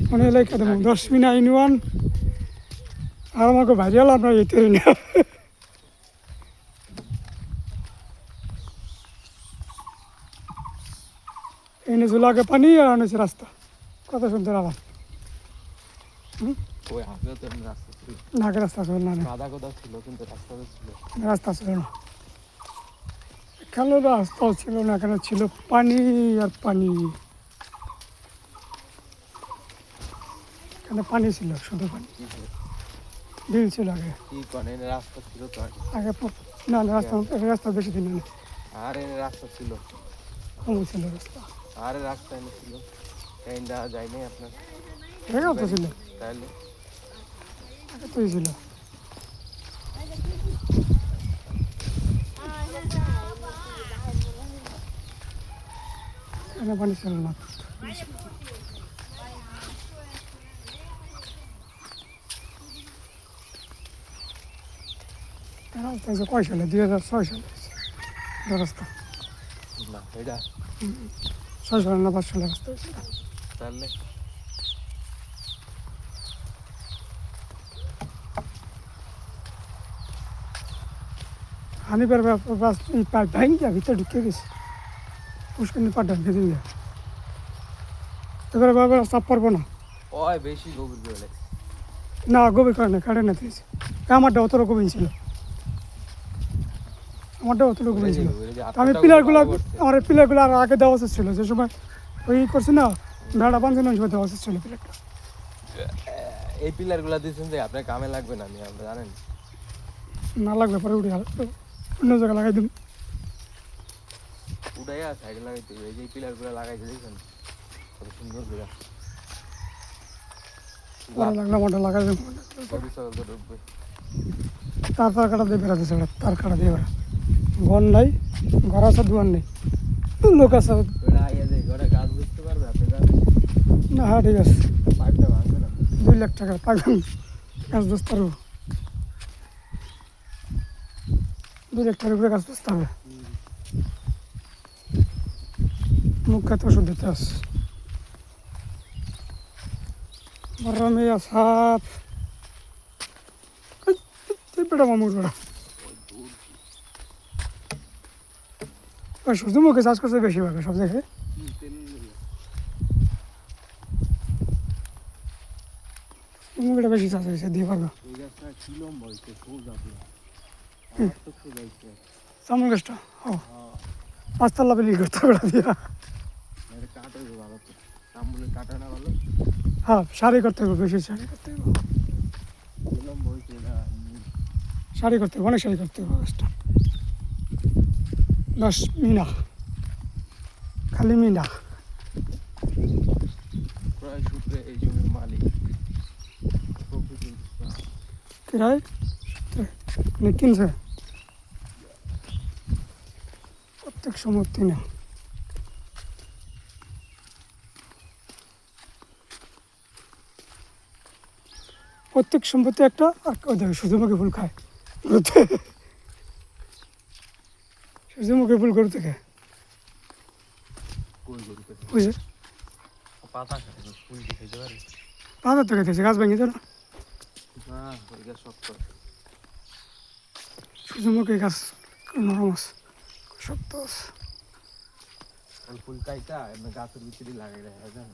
মানে এলাকা দেবো 10 মিনিট আইনওয়ান আর আমাকে ভাইরাল আপনার যেতে না এনে ঝোলাকে পানি আর আনেছে রাস্তা কত সুন্দর আবার নাকে রাস্তা ছিল না রাস্তা ছিল না এখানে রাস্তাও ছিল না এখানে ছিল পানি আর পানি এখানে পানি ছিল শুধু পানি বিল ছিল আগে রাস্তা ছিল তো আগে না রাস্তা রাস্তা বেশি দিন না আর রাস্তা ছিল কম ছিল রাস্তা আরে রাস্তা এনে ছিল ট্রেনটা যায়নি আপনার এটাও তো ছিল তাহলে আগে তোই ছিল এখানে পানি ছিল না রাস্তা হয়েছে কয় সালে 2006 সালে রাস্তা না এটা 6 সালে না 5 সালে রাস্তা হয়েছে তাহলে হানিবার বাস এই পাইপ ভাঙিয়া ভিতরে ঢুকে গেছে পুষ্করণী পাটা ভেঙে দিয়ে এবারে বাবা চাপ পারবো না ওই বেশি গভীর করে না গভীর করে না কাটে না দিয়েছে আমারটা অত রকমই ছিল আমারটা অত রকমই ছিল আমি পিলারগুলো আমার পিলারগুলো আর আগে দেওয়া উচিত ছিল যে সময় ওই করছি না ভেড়া বাঁধছে না ওই সময় দেওয়া উচিত ছিল পিলারটা এই পিলারগুলো দিয়েছেন যে আপনার কামে লাগবে না আপনি জানেন না লাগবে পরে উঠে অন্য জায়গায় লাগাই দিন উঠাইয়া সাইডে লাগাইতে হবে এই যে পিলারগুলো লাগাইতে দেখছেন কত সুন্দর করে পরে লাগলে আমারটা লাগাই দেবো গরু ছাগল তো ঢুকবে তার কাটা দিয়ে বেড়াতে চাই তার কাটা দিয়ে বেড়া ঘর নাই ঘর আছে দুয়ার নেই লোক আছে ওটা আইয়া যায় ঘরে গাছ বুঝতে পারবে আপনি জানেন না হ্যাঁ ঠিক আছে পাইপটা ভাঙবে না 2 লাখ টাকা পাবেন গাছ বুঝতে পারবো 2 লাখ টাকার উপরে গাছ বুঝতে হবে মুখ খাতে ওষুধ দিতে আস মেয়া সাপ বেড়া মামুর বেড়া সূর্যমুখী চাষ করছে বেশিরভাগ সব জায়গায় সূর্যমুখীটা বেশি চাষ হয়েছে দিয়ে পারবে চামড় গাছটা ও 5 তলা বিলি করতে বেড়া দিয়া হ্যাঁ শাড়ি করতে হবে বেশি শাড়ি করতে হবে শাড়ি করতে হবে অনেক শাড়ি করতে হবে গাছটা 10 মিনা খালি মিনা প্রায় সূত্রে এই জমির মালিক কিরায় কিনছে প্রত্যেক সম্পত্তি না প্রত্যেক সম্পত্তি একটা আর কেউ দেখে সূর্যমুখী ফুল খায় সূর্যমুখী ফুল গরু থেকে বুঝে পাতা ফুল খেতে পারে পাতা তো খেতেছে গাছ ভেঙে না সূর্যমুখী গাছ নরম আছে শক্ত আছে ফুল কাইটা গাছের ভিতরে লাগাই রাখা জানো